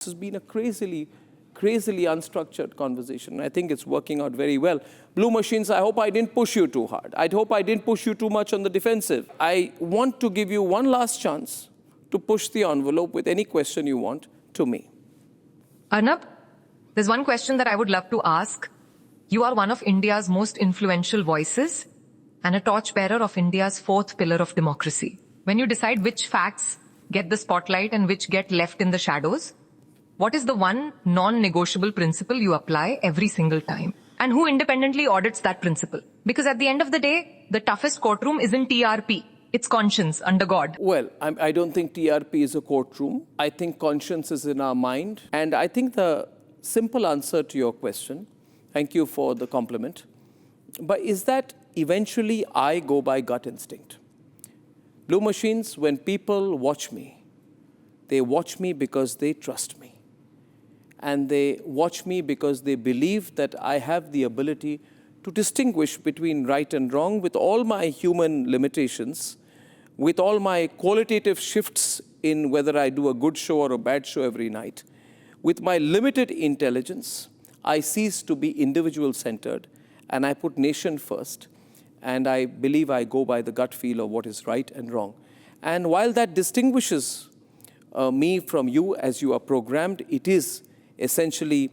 This has been a crazily unstructured conversation. I think it's working out very well. Blue Machines, I hope I didn't push you too hard. I hope I didn't push you too much on the defensive. I want to give you one last chance to push the envelope with any question you want to me. Arnab, there's one question that I would love to ask. You are one of India's most influential voices and a torchbearer of India's fourth pillar of democracy. When you decide which facts get the spotlight and which get left in the shadows, what is the one non-negotiable principle you apply every single time? And who independently audits that principle? Because at the end of the day, the toughest courtroom isn't TRP. It's conscience under God. Well, I don't think TRP is a courtroom. I think conscience is in our mind. And I think the simple answer to your question, thank you for the compliment, but is that eventually I go by gut instinct. Blue Machines, when people watch me, they watch me because they trust me. And they watch me because they believe that I have the ability to distinguish between right and wrong with all my human limitations, with all my qualitative shifts in whether I do a good show or a bad show every night. With my limited intelligence, I cease to be individual-centered, and I put nation first, and I believe I go by the gut feel of what is right and wrong. And while that distinguishes me from you as you are programmed, it is essentially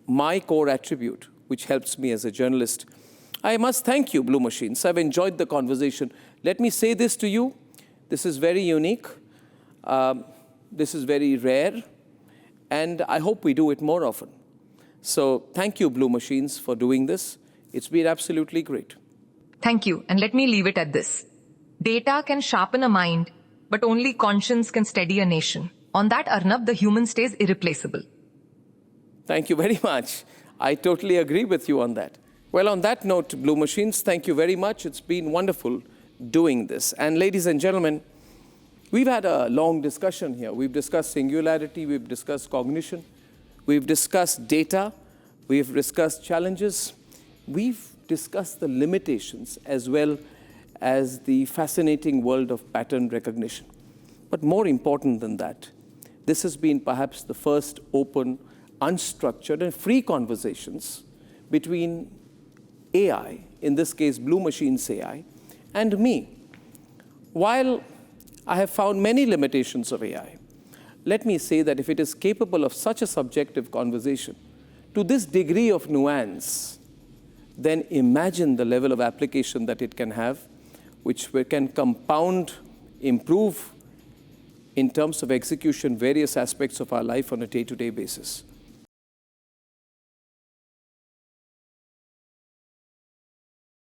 my core attribute, which helps me as a journalist. I must thank you, Blue Machines. I've enjoyed the conversation. Let me say this to you. This is very unique. This is very rare. And I hope we do it more often. So thank you, Blue Machines, for doing this. It's been absolutely great. Thank you. And let me leave it at this. Data can sharpen a mind, but only conscience can steady a nation. On that, Arnab, the human stays irreplaceable. Thank you very much. I totally agree with you on that. Well, on that note, Blue Machines, thank you very much. It's been wonderful doing this. And ladies and gentlemen, we've had a long discussion here. We've discussed singularity, we've discussed cognition, we've discussed data, we've discussed challenges, we've discussed the limitations as well as the fascinating world of pattern recognition. But more important than that, this has been perhaps the first open, unstructured and free conversations between AI, in this case Blue Machines AI, and me. While I have found many limitations of AI, let me say that if it is capable of such a subjective conversation to this degree of nuance, then imagine the level of application that it can have, which can compound, improve in terms of execution various aspects of our life on a day-to-day basis.